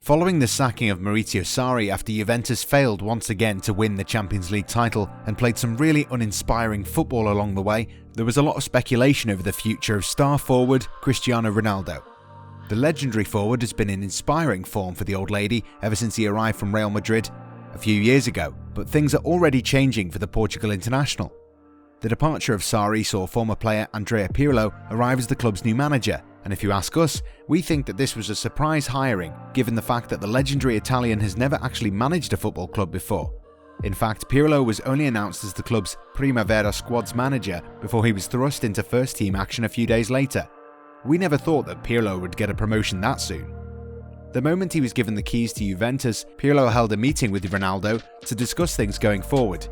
Following the sacking of Maurizio Sarri after Juventus failed once again to win the Champions League title and played some really uninspiring football along the way, there was a lot of speculation over the future of star forward Cristiano Ronaldo. The legendary forward has been in inspiring form for the old lady ever since he arrived from Real Madrid a few years ago, but things are already changing for the Portugal international. The departure of Sarri saw former player Andrea Pirlo arrive as the club's new manager, and if you ask us, we think that this was a surprise hiring given the fact that the legendary Italian has never actually managed a football club before. In fact, Pirlo was only announced as the club's Primavera squad's manager before he was thrust into first-team action a few days later. We never thought that Pirlo would get a promotion that soon. The moment he was given the keys to Juventus, Pirlo held a meeting with Ronaldo to discuss things going forward.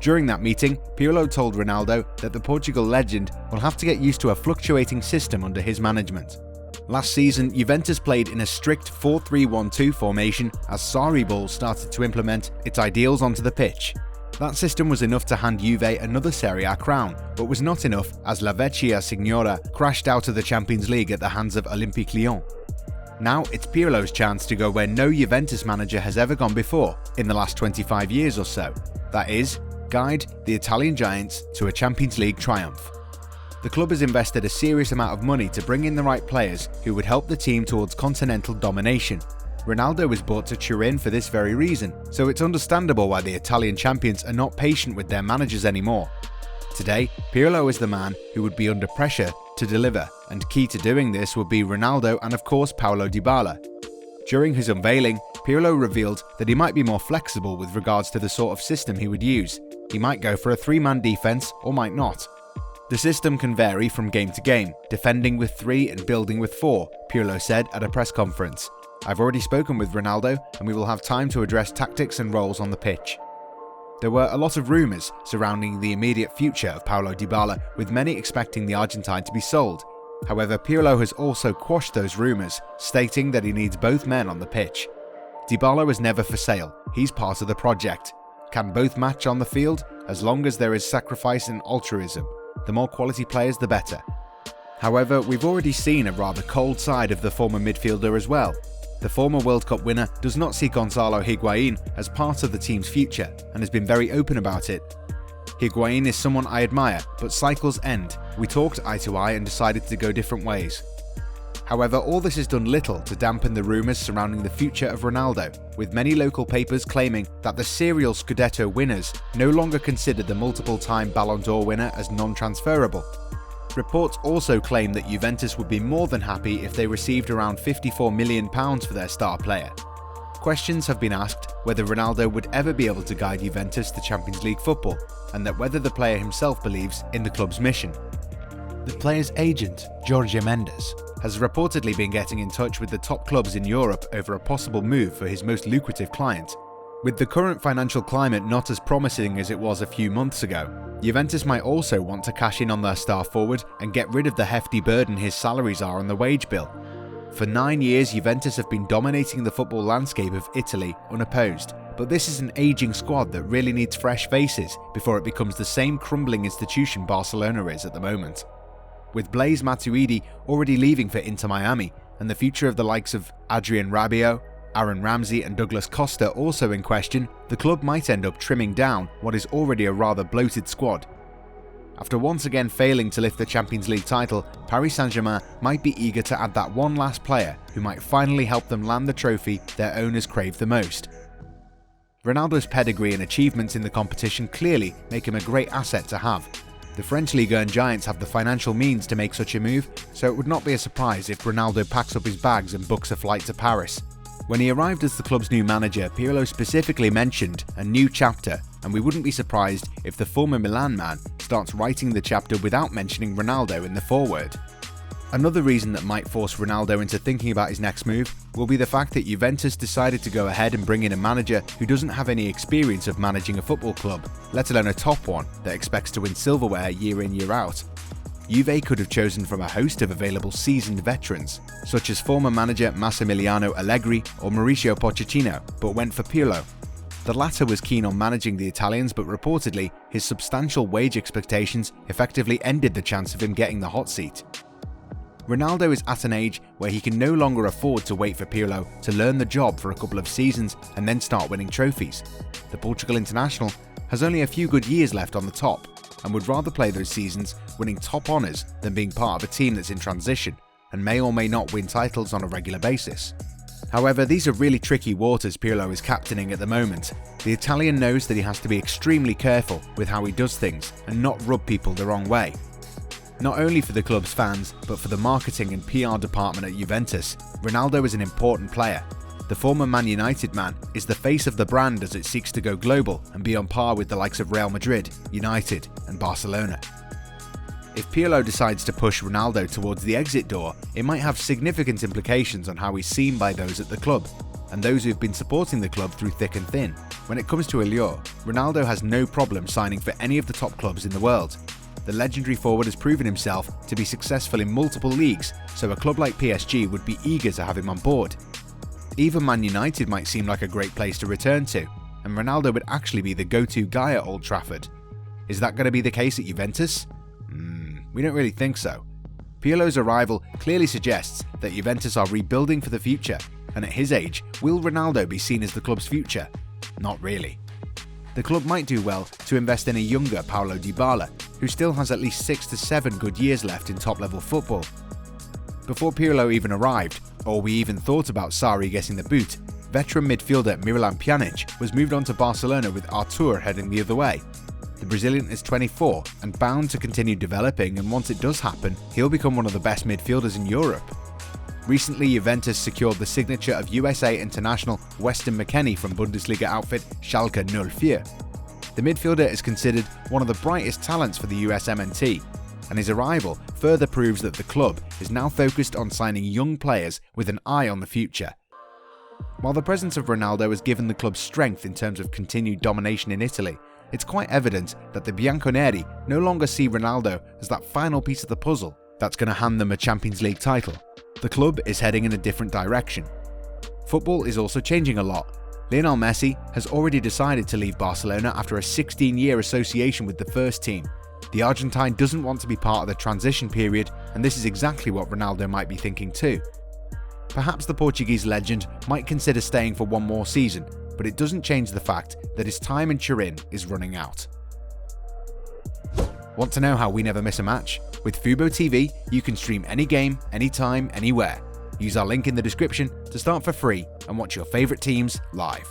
During that meeting, Pirlo told Ronaldo that the Portugal legend will have to get used to a fluctuating system under his management. Last season, Juventus played in a strict 4-3-1-2 formation as Sarri ball started to implement its ideals onto the pitch. That system was enough to hand Juve another Serie A crown, but was not enough as La Vecchia Signora crashed out of the Champions League at the hands of Olympique Lyon. Now it's Pirlo's chance to go where no Juventus manager has ever gone before in the last 25 years or so. That is, guide the Italian giants to a Champions League triumph. The club has invested a serious amount of money to bring in the right players who would help the team towards continental domination. Ronaldo was brought to Turin for this very reason, so it's understandable why the Italian champions are not patient with their managers anymore. Today, Pirlo is the man who would be under pressure to deliver, and key to doing this would be Ronaldo and of course Paulo Dybala. During his unveiling, Pirlo revealed that he might be more flexible with regards to the sort of system he would use. He might go for a three-man defense or might not. The system can vary from game to game, defending with 3 and building with 4, Pirlo said at a press conference. I've already spoken with Ronaldo and we will have time to address tactics and roles on the pitch. There were a lot of rumours surrounding the immediate future of Paulo Dybala, with many expecting the Argentine to be sold. However, Pirlo has also quashed those rumours, stating that he needs both men on the pitch. Dybala was never for sale, he's part of the project. Can both match on the field? As long as there is sacrifice and altruism. The more quality players, the better. However, we've already seen a rather cold side of the former midfielder as well. The former World Cup winner does not see Gonzalo Higuain as part of the team's future and has been very open about it. Higuain is someone I admire, but cycles end. We talked eye to eye and decided to go different ways. However, all this has done little to dampen the rumours surrounding the future of Ronaldo, with many local papers claiming that the serial Scudetto winners no longer consider the multiple-time Ballon d'Or winner as non-transferable. Reports also claim that Juventus would be more than happy if they received around £54 million for their star player. Questions have been asked whether Ronaldo would ever be able to guide Juventus to Champions League football, and that whether the player himself believes in the club's mission. The player's agent, Jorge Mendes, has reportedly been getting in touch with the top clubs in Europe over a possible move for his most lucrative client. With the current financial climate not as promising as it was a few months ago, Juventus might also want to cash in on their star forward and get rid of the hefty burden his salaries are on the wage bill. For 9 years, Juventus have been dominating the football landscape of Italy unopposed, but this is an aging squad that really needs fresh faces before it becomes the same crumbling institution Barcelona is at the moment. With Blaise Matuidi already leaving for Inter Miami, and the future of the likes of Adrien Rabiot, Aaron Ramsey and Douglas Costa also in question, the club might end up trimming down what is already a rather bloated squad. After once again failing to lift the Champions League title, Paris Saint-Germain might be eager to add that one last player who might finally help them land the trophy their owners crave the most. Ronaldo's pedigree and achievements in the competition clearly make him a great asset to have. The French Ligue 1 giants have the financial means to make such a move, so it would not be a surprise if Ronaldo packs up his bags and books a flight to Paris. When he arrived as the club's new manager, Pirlo specifically mentioned a new chapter, and we wouldn't be surprised if the former Milan man starts writing the chapter without mentioning Ronaldo in the foreword. Another reason that might force Ronaldo into thinking about his next move will be the fact that Juventus decided to go ahead and bring in a manager who doesn't have any experience of managing a football club, let alone a top one that expects to win silverware year in year out. Juve could have chosen from a host of available seasoned veterans, such as former manager Massimiliano Allegri or Mauricio Pochettino, but went for Pirlo. The latter was keen on managing the Italians, but reportedly, his substantial wage expectations effectively ended the chance of him getting the hot seat. Ronaldo is at an age where he can no longer afford to wait for Pirlo to learn the job for a couple of seasons and then start winning trophies. The Portugal international has only a few good years left on the top and would rather play those seasons winning top honours than being part of a team that's in transition and may or may not win titles on a regular basis. However, these are really tricky waters Pirlo is captaining at the moment. The Italian knows that he has to be extremely careful with how he does things and not rub people the wrong way. Not only for the club's fans, but for the marketing and PR department at Juventus, Ronaldo is an important player. The former Man United man is the face of the brand as it seeks to go global and be on par with the likes of Real Madrid, United and Barcelona. If Pirlo decides to push Ronaldo towards the exit door, it might have significant implications on how he's seen by those at the club, and those who've been supporting the club through thick and thin. When it comes to allure, Ronaldo has no problem signing for any of the top clubs in the world. The legendary forward has proven himself to be successful in multiple leagues, so a club like PSG would be eager to have him on board. Even Man United might seem like a great place to return to, and Ronaldo would actually be the go-to guy at Old Trafford. Is that going to be the case at Juventus? We don't really think so. Pirlo's arrival clearly suggests that Juventus are rebuilding for the future, and at his age, will Ronaldo be seen as the club's future? Not really. The club might do well to invest in a younger Paulo Dybala, who still has at least 6 to 7 good years left in top-level football. Before Pirlo even arrived, or we even thought about Sarri getting the boot, veteran midfielder Miralem Pjanic was moved on to Barcelona with Artur heading the other way. The Brazilian is 24 and bound to continue developing, and once it does happen, he'll become one of the best midfielders in Europe. Recently, Juventus secured the signature of USA international Weston McKennie from Bundesliga outfit Schalke 04. The midfielder is considered one of the brightest talents for the US MNT, and his arrival further proves that the club is now focused on signing young players with an eye on the future. While the presence of Ronaldo has given the club strength in terms of continued domination in Italy, it's quite evident that the Bianconeri no longer see Ronaldo as that final piece of the puzzle that's going to hand them a Champions League title. The club is heading in a different direction. Football is also changing a lot. Lionel Messi has already decided to leave Barcelona after a 16-year association with the first team. The Argentine doesn't want to be part of the transition period, and this is exactly what Ronaldo might be thinking too. Perhaps the Portuguese legend might consider staying for one more season, but it doesn't change the fact that his time in Turin is running out. Want to know how we never miss a match? With Fubo TV, you can stream any game, anytime, anywhere. Use our link in the description to start for free and watch your favourite teams live.